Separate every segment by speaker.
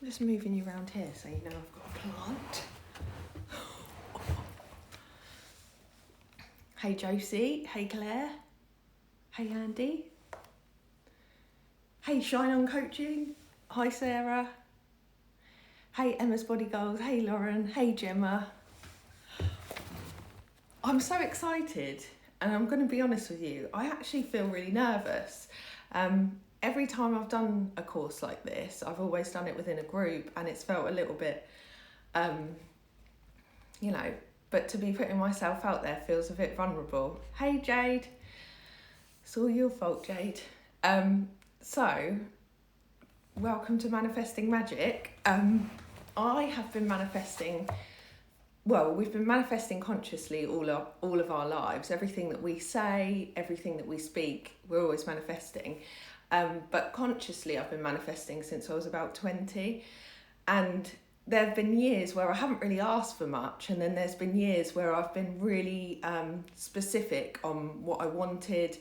Speaker 1: I'm just moving you around here so you know I've got a plant. Hey Josie, hey Claire, hey Andy, hey Shine On Coaching, hi Sarah, hey Emma's Body Goals, hey Lauren, hey Gemma. I'm so excited, and I'm going to be honest with you, I actually feel really nervous. Every time I've done a course like this, I've always done it within a group, and it's felt a little bit, but to be putting myself out there feels a bit vulnerable. Hey Jade, it's all your fault, Jade. So, welcome to Manifesting Magic. I have been manifesting, we've been manifesting consciously all of our lives. Everything that we say, everything that we speak, we're always manifesting. But consciously I've been manifesting since I was about 20. And there have been years where I haven't really asked for much, and then there's been years where I've been really specific on what I wanted,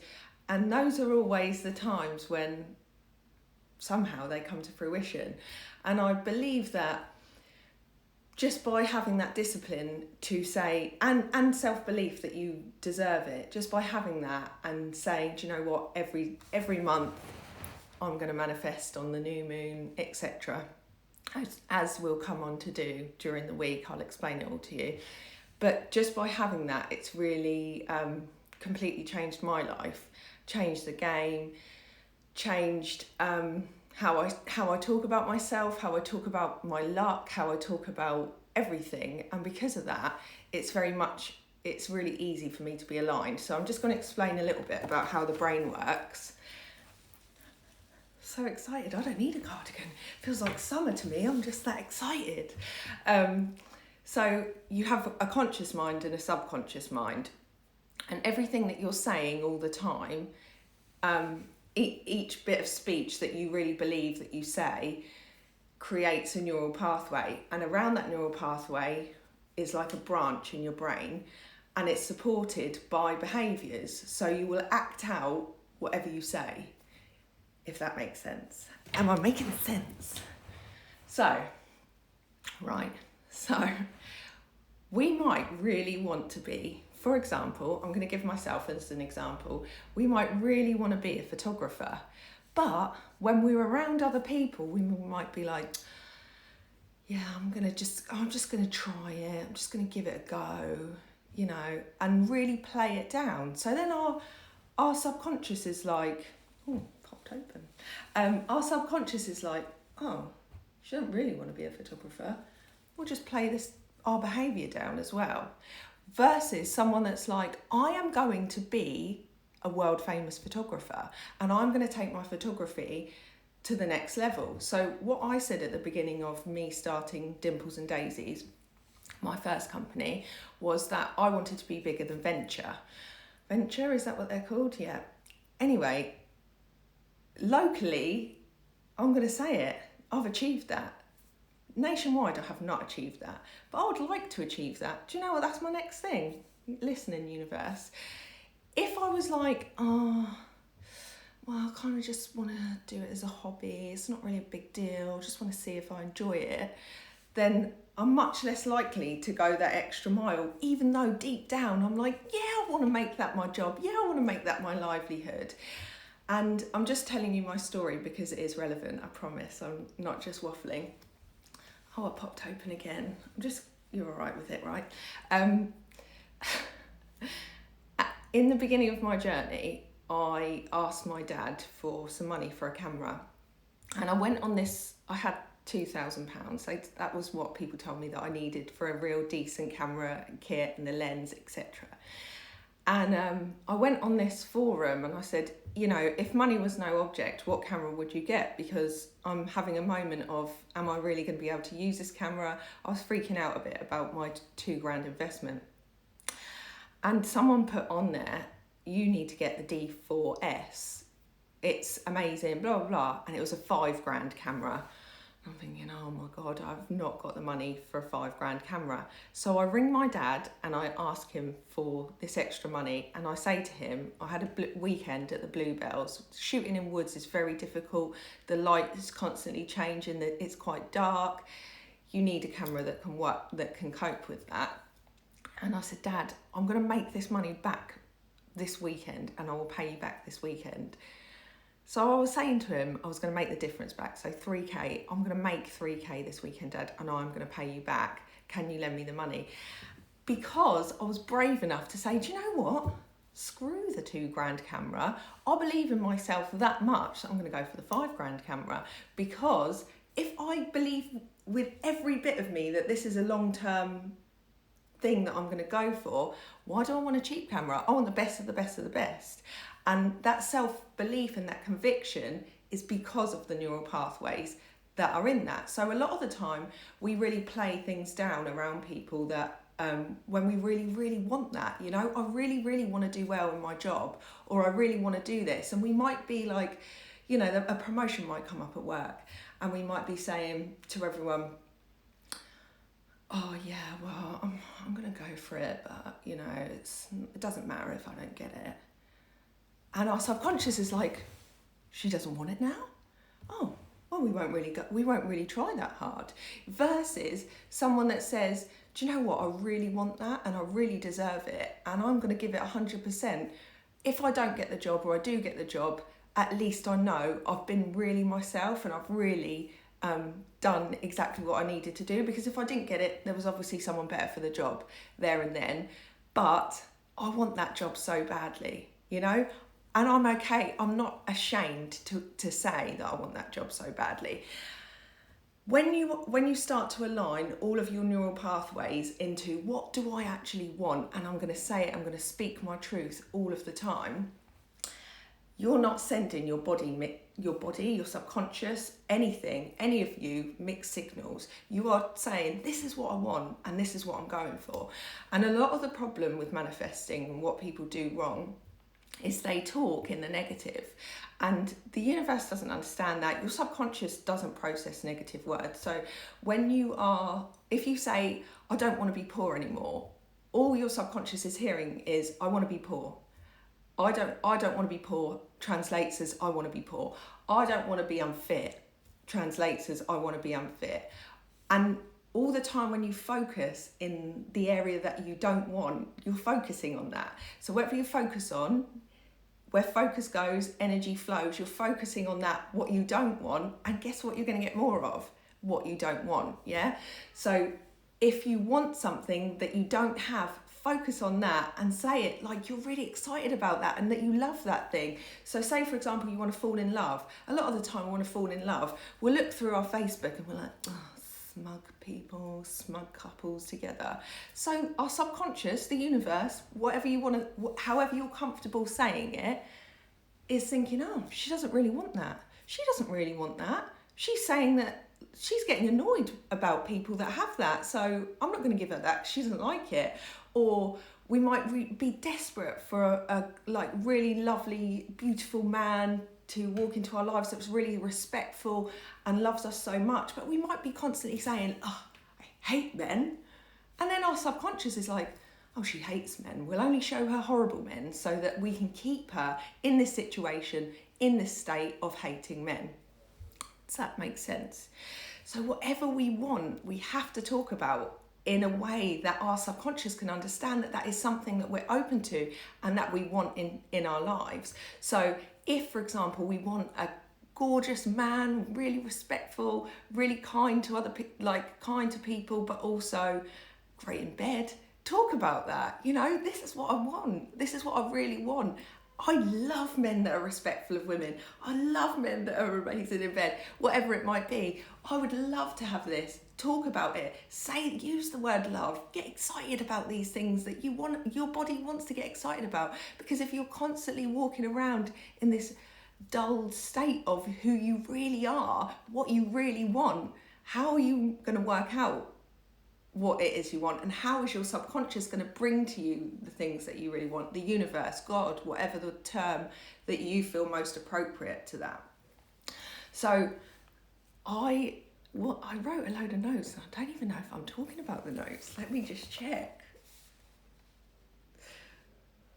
Speaker 1: and those are always the times when somehow they come to fruition. And I believe that just by having that discipline to say, and self-belief that you deserve it, just by having that and saying, do you know what, every month I'm going to manifest on the new moon, etc., as we'll come on to do during the week. I'll explain it all to you. But just by having that, it's really completely changed my life, changed the game, changed how I talk about myself, how I talk about my luck, how I talk about everything. And because of that, it's really easy for me to be aligned. So I'm just going to explain a little bit about how the brain works. So excited, I don't need a cardigan. Feels like summer to me, I'm just that excited. So you have a conscious mind and a subconscious mind, and everything that you're saying all the time, each bit of speech that you really believe that you say creates a neural pathway, and around that neural pathway is like a branch in your brain, and it's supported by behaviours. So you will act out whatever you say, if that makes sense. Am I making sense? So we might really want to be, for example, I'm going to give myself as an example, we might really want to be a photographer, but when we're around other people, we might be like, yeah, I'm just going to try it, I'm just going to give it a go, and really play it down. So then our subconscious is like, popped open. Our subconscious is like, oh, she doesn't really want to be a photographer. We'll just play our behaviour down as well. Versus someone that's like, I am going to be a world famous photographer, and I'm going to take my photography to the next level. So what I said at the beginning of me starting Dimples and Daisies, my first company, was that I wanted to be bigger than Venture. Venture, is that what they're called? Yeah. Anyway, locally, I'm going to say it, I've achieved that. Nationwide, I have not achieved that, but I would like to achieve that. Do you know what? That's my next thing. Listening, universe. If I was like, I kind of just want to do it as a hobby, it's not really a big deal, just want to see if I enjoy it, then I'm much less likely to go that extra mile, even though deep down I'm like, yeah, I want to make that my job. Yeah, I want to make that my livelihood. And I'm just telling you my story because it is relevant, I promise. I'm not just waffling. Oh, it popped open again. You're all right with it, right? In the beginning of my journey, I asked my dad for some money for a camera. And I went on this, I had £2,000. So that was what people told me that I needed for a real decent camera and kit and the lens, etc. And I went on this forum and I said, if money was no object, what camera would you get? Because I'm having a moment of, am I really going to be able to use this camera? I was freaking out a bit about my £2,000 investment. And someone put on there, you need to get the D4S. It's amazing, blah, blah, blah. And it was a £5,000 camera. I'm thinking, oh my God, I've not got the money for a £5,000 camera. So I ring my dad and I ask him for this extra money. And I say to him, I had a weekend at the Bluebells. Shooting in woods is very difficult. The light is constantly changing. It's quite dark. You need a camera that can work, that can cope with that. And I said, Dad, I'm going to make this money back this weekend and I will pay you back this weekend. So I was saying to him, I was going to make the difference back. So 3k, I'm going to make 3k this weekend, Dad, and I'm going to pay you back. Can you lend me the money? Because I was brave enough to say, do you know what? Screw the £2,000 camera. I believe in myself that much that I'm going to go for the £5,000 camera. Because if I believe with every bit of me that this is a long-term thing that I'm going to go for, why do I want a cheap camera? I want the best of the best of the best. And that self-belief and that conviction is because of the neural pathways that are in that. So a lot of the time we really play things down around people that when we really, really want that, you know, I really, really want to do well in my job, or I really want to do this. And we might be like, you know, a promotion might come up at work and we might be saying to everyone, oh yeah, well, I'm going to go for it, but you know, it doesn't matter if I don't get it. And our subconscious is like, she doesn't want it now? Oh, well, we won't really try that hard. Versus someone that says, do you know what, I really want that and I really deserve it and I'm going to give it 100%. If I don't get the job or I do get the job, at least I know I've been really myself and I've really done exactly what I needed to do, because if I didn't get it, there was obviously someone better for the job there and then. But I want that job so badly, you know? And I'm okay. I'm not ashamed to say that I want that job so badly. When you start to align all of your neural pathways into what do I actually want, and I'm going to say it, I'm going to speak my truth all of the time, you're not sending your body, your subconscious, anything, any of you mixed signals. You are saying, this is what I want and this is what I'm going for. And a lot of the problem with manifesting and what people do wrong is they talk in the negative, and the universe doesn't understand that. Your subconscious doesn't process negative words. So if you say, I don't want to be poor anymore, all your subconscious is hearing is, I want to be poor. I don't want to be poor translates as I want to be poor. I don't want to be unfit translates as I want to be unfit. And all the time when you focus in the area that you don't want, you're focusing on that. So whatever you focus on, where focus goes, energy flows. You're focusing on that, what you don't want, and guess what you're going to get more of? What you don't want, yeah? So if you want something that you don't have, focus on that and say it like you're really excited about that and that you love that thing. So say, for example, you want to fall in love. A lot of the time we want to fall in love. We'll look through our Facebook and we're like, oh, smug people, smug couples together. So our subconscious, the universe, whatever you want to, however you're comfortable saying it, is thinking, oh, she doesn't really want that. She doesn't really want that. She's saying that she's getting annoyed about people that have that. So I'm not going to give her that. She doesn't like it. Or we might be desperate for a like really lovely, beautiful man to walk into our lives that's really respectful and loves us so much, but we might be constantly saying, oh, I hate men. And then our subconscious is like, oh, she hates men. We'll only show her horrible men so that we can keep her in this situation, in this state of hating men. Does that make sense? So whatever we want, we have to talk about in a way that our subconscious can understand that that is something that we're open to and that we want in our lives. So if, for example, we want a gorgeous man, really respectful, really kind to kind to people, but also great in bed, talk about that. You know, this is what I want. This is what I really want. I love men that are respectful of women. I love men that are amazing in bed, whatever it might be. I would love to have this. Talk about it. Use the word love. Get excited about these things that you want, your body wants to get excited about. Because if you're constantly walking around in this dull state of who you really are, what you really want, how are you going to work out what it is you want, and how is your subconscious going to bring to you the things that you really want? The universe, God, whatever the term that you feel most appropriate to that. So I What? I wrote a load of notes. I don't even know if I'm talking about the notes. Let me just check.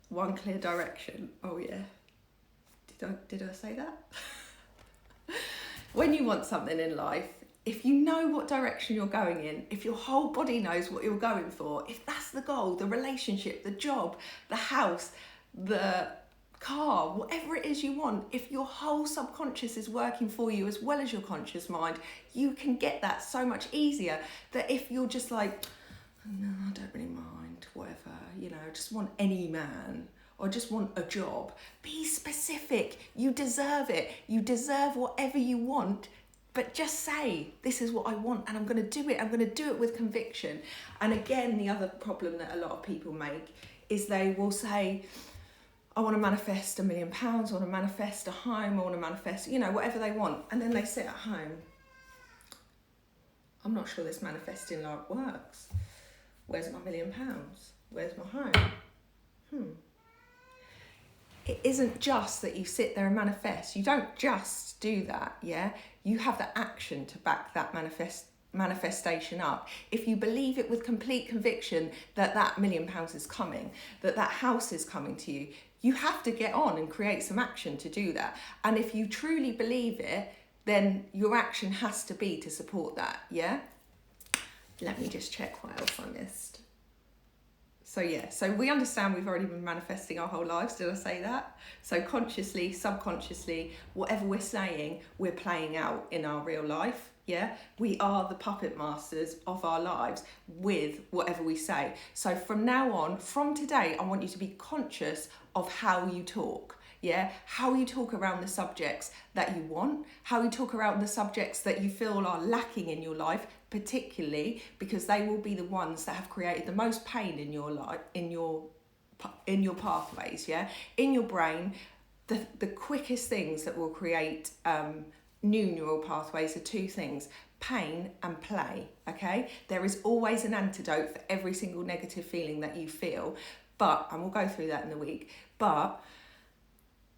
Speaker 1: One clear direction. Oh yeah. Did I say that? When you want something in life, if you know what direction you're going in, if your whole body knows what you're going for, if that's the goal, the relationship, the job, the house, the car, whatever it is you want, if your whole subconscious is working for you as well as your conscious mind, you can get that so much easier. That if you're just like, no, I don't really mind, whatever, you know, just want any man, or just want a job. Be specific. You deserve it. You deserve whatever you want, but just say, this is what I want and I'm going to do it. I'm going to do it with conviction. And again, the other problem that a lot of people make is they will say, I want to manifest £1 million, I want to manifest a home, I want to manifest, you know, whatever they want. And then they sit at home. I'm not sure this manifesting like works. Where's my £1 million? Where's my home? It isn't just that you sit there and manifest. You don't just do that, yeah? You have the action to back that manifestation up. If you believe it with complete conviction that that £1 million is coming, that that house is coming to you, you have to get on and create some action to do that. And if you truly believe it, then your action has to be to support that, yeah? Let me just check what else I missed. So yeah, so we understand we've already been manifesting our whole lives. Did I say that? So consciously, subconsciously, whatever we're saying, we're playing out in our real life. Yeah, we are the puppet masters of our lives with whatever we say. So from now on, from today, I want you to be conscious of how you talk. Yeah, how you talk around the subjects that you want, how you talk around the subjects that you feel are lacking in your life, particularly because they will be the ones that have created the most pain in your life, in your pathways. Yeah, in your brain, the quickest things that will create new neural pathways are two things: pain and play. Okay, there is always an antidote for every single negative feeling that you feel, and we'll go through that in the week, but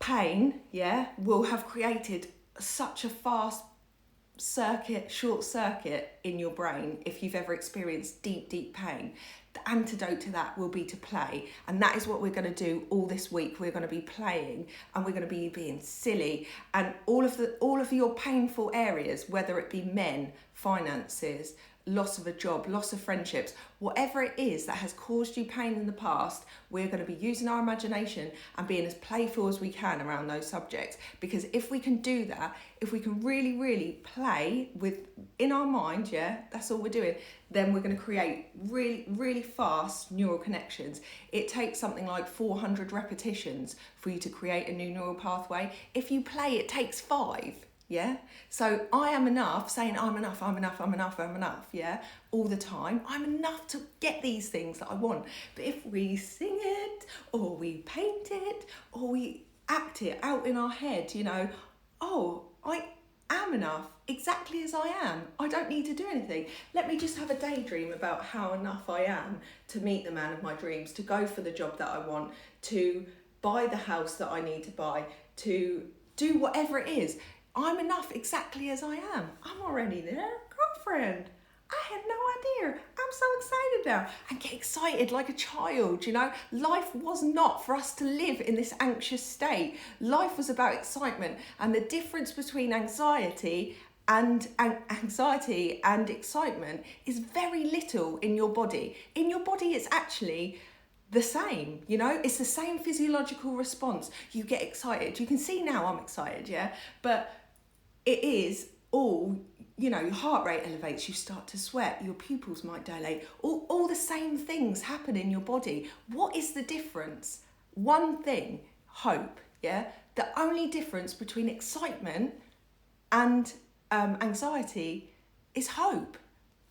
Speaker 1: pain, yeah, will have created such a fast short circuit in your brain if you've ever experienced deep pain. The antidote to that will be to play, and that is what we're going to do all this week. We're going to be playing, and we're going to be being silly, and all of your painful areas, whether it be men, finances, loss of a job, loss of friendships, whatever it is that has caused you pain in the past, we're going to be using our imagination and being as playful as we can around those subjects. Because if we can do that, if we can really play in our mind, yeah, that's all we're doing, then we're going to create really fast neural connections. It takes something like 400 repetitions for you to create a new neural pathway. If you play, it takes 5. Yeah, so I am enough, saying I'm enough, yeah, all the time. I'm enough to get these things that I want. But if we sing it, or we paint it, or we act it out in our head, you know, oh, I am enough exactly as I am. I don't need to do anything. Let me just have a daydream about how enough I am to meet the man of my dreams, to go for the job that I want, to buy the house that I need to buy, to do whatever it is. I'm enough exactly as I am. I'm already there. Girlfriend, I had no idea. I'm so excited now. And get excited like a child, you know. Life was not for us to live in this anxious state. Life was about excitement. And the difference between anxiety and excitement is very little in your body. In your body, it's actually the same, you know, it's the same physiological response. You get excited. You can see now I'm excited, yeah, but it is all, you know, your heart rate elevates, you start to sweat, your pupils might dilate, all the same things happen in your body. What is the difference? One thing: hope, yeah. The only difference between excitement and anxiety is hope.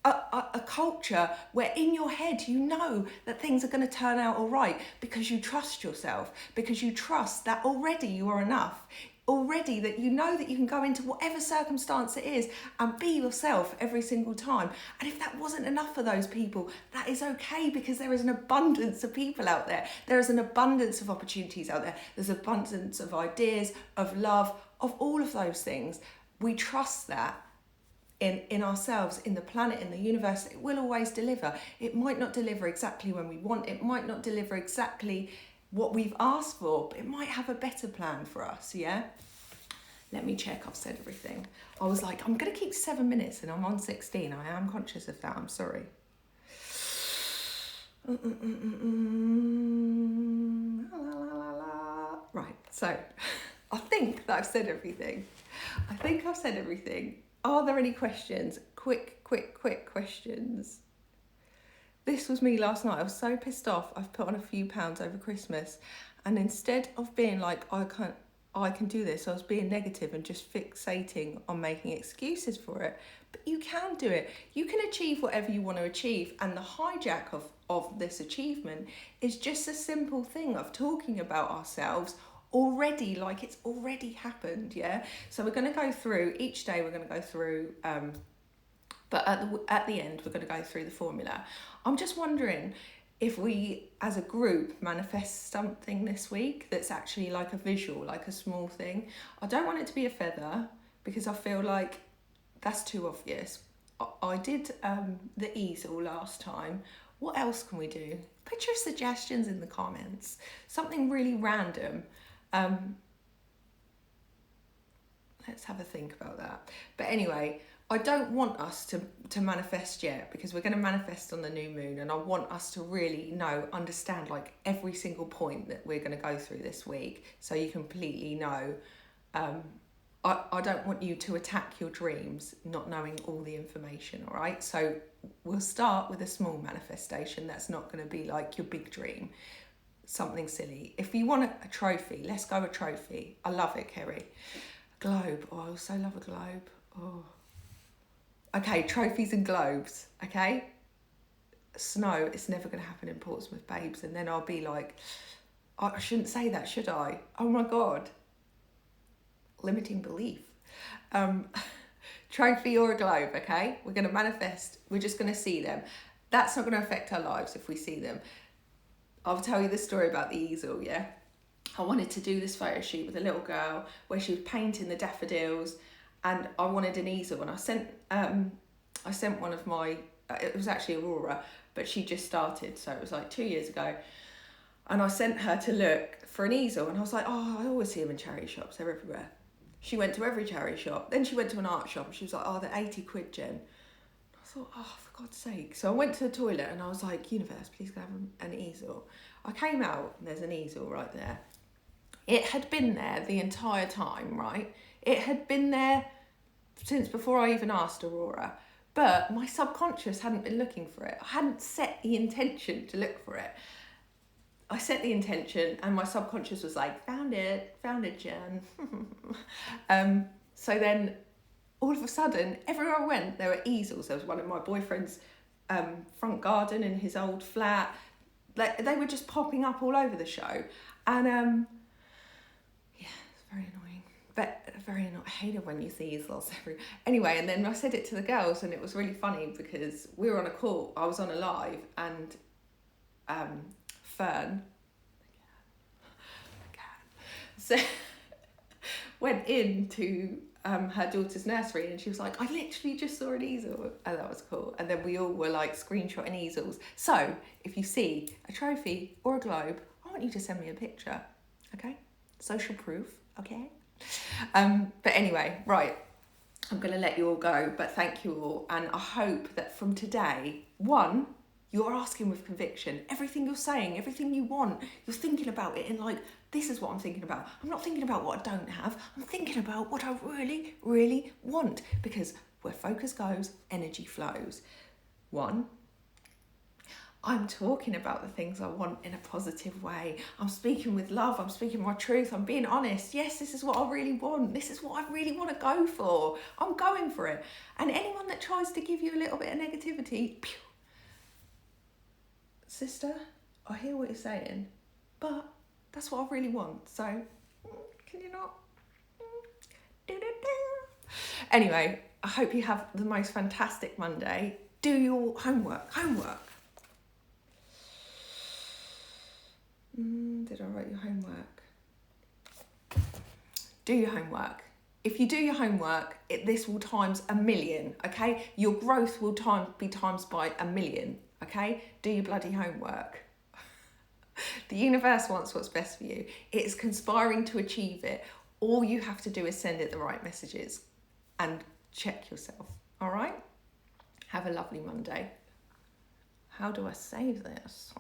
Speaker 1: A culture where in your head you know that things are going to turn out all right because you trust yourself, because you trust that already you are enough, already that you know that you can go into whatever circumstance it is and be yourself every single time. And if that wasn't enough for those people, that is okay, because there is an abundance of people out there. There is an abundance of opportunities out there. There's an abundance of ideas, of love, of all of those things. We trust that. in ourselves, in the planet, in the universe, it will always deliver. It might not deliver exactly when we want, it might not deliver exactly what we've asked for, but it might have a better plan for us, yeah? Let me check I've said everything. I was like, I'm going to keep 7 minutes and I'm on 16. I am conscious of that, I'm sorry. Right, so I think that I've said everything. Are there any questions? Quick questions. This was me last night. I was so pissed off. I've put on a few pounds over Christmas, and instead of being like, I can do this, I was being negative and just fixating on making excuses for it. But you can do it. You can achieve whatever you want to achieve, and the hijack of this achievement is just a simple thing of talking about ourselves already, like it's already happened, yeah? So we're going to go through, each day we're going to go through, but at the end we're going to go through the formula. I'm just wondering if we as a group manifest something this week that's actually like a visual, like a small thing. I don't want it to be a feather because I feel like that's too obvious. I did the easel last time. What else can we do? Put your suggestions in the comments. Something really random. Let's have a think about that. But anyway, I don't want us to manifest yet, because we're going to manifest on the new moon, and I want us to really understand like every single point that we're going to go through this week, so you completely know. I don't want you to attack your dreams not knowing all the information, all right? So we'll start with a small manifestation that's not going to be like your big dream, something silly. If you want a trophy, let's go a trophy. I love it, Kerry. A globe. Oh, I also love a globe. Oh. Okay, trophies and globes, okay? Snow, it's never going to happen in Portsmouth, babes. And then I'll be like, I shouldn't say that, should I? Oh my God. Limiting belief. Trophy or a globe, okay? We're going to manifest. We're just going to see them. That's not going to affect our lives if we see them. I'll tell you the story about the easel, yeah? I wanted to do this photo shoot with a little girl where she was painting the daffodils, and I wanted an easel, and I sent one of my, it was actually Aurora, but she just started, so it was like 2 years ago, and I sent her to look for an easel, and I was like, oh, I always see them in charity shops, they're everywhere. She went to every charity shop, then she went to an art shop, and she was like, oh, they're 80 quid, Jen. I thought, oh, for God's sake. So I went to the toilet and I was like, universe, please can I have an easel? I came out and there's an easel right there. It had been there the entire time, right? It had been there since before I even asked Aurora. But my subconscious hadn't been looking for it. I hadn't set the intention to look for it. I set the intention and my subconscious was like, found it, Jen. So then all of a sudden, everywhere I went, there were easels. There was one in my boyfriend's front garden in his old flat. They were just popping up all over the show. And yeah, it's very annoying. But very annoying. I hate it when you see easels everywhere. Anyway, and then I said it to the girls, and it was really funny because we were on a call. I was on a live, and Fern, so went into her daughter's nursery, and she was like, I literally just saw an easel. And that was cool. And then we all were like screenshotting easels. So if you see a trophy or a globe, I want you to send me a picture, okay? Social proof, okay? But anyway, right, I'm going to let you all go, but thank you all. And I hope that from today, one, you're asking with conviction. Everything you're saying, everything you want, you're thinking about it in like, this is what I'm thinking about. I'm not thinking about what I don't have. I'm thinking about what I really, really want. Because where focus goes, energy flows. One, I'm talking about the things I want in a positive way. I'm speaking with love. I'm speaking my truth. I'm being honest. Yes, this is what I really want. This is what I really want to go for. I'm going for it. And anyone that tries to give you a little bit of negativity, pew, sister, I hear what you're saying, but that's what I really want. So, can you not? Anyway, I hope you have the most fantastic Monday. Do your homework. Did I write your homework? Do your homework. if you do your homework, this will times 1,000,000, okay? Your growth will be times by 1,000,000, okay? Do your bloody homework. The universe wants what's best for you. It is conspiring to achieve it. All you have to do is send it the right messages and check yourself, all right? Have a lovely Monday. How do I save this?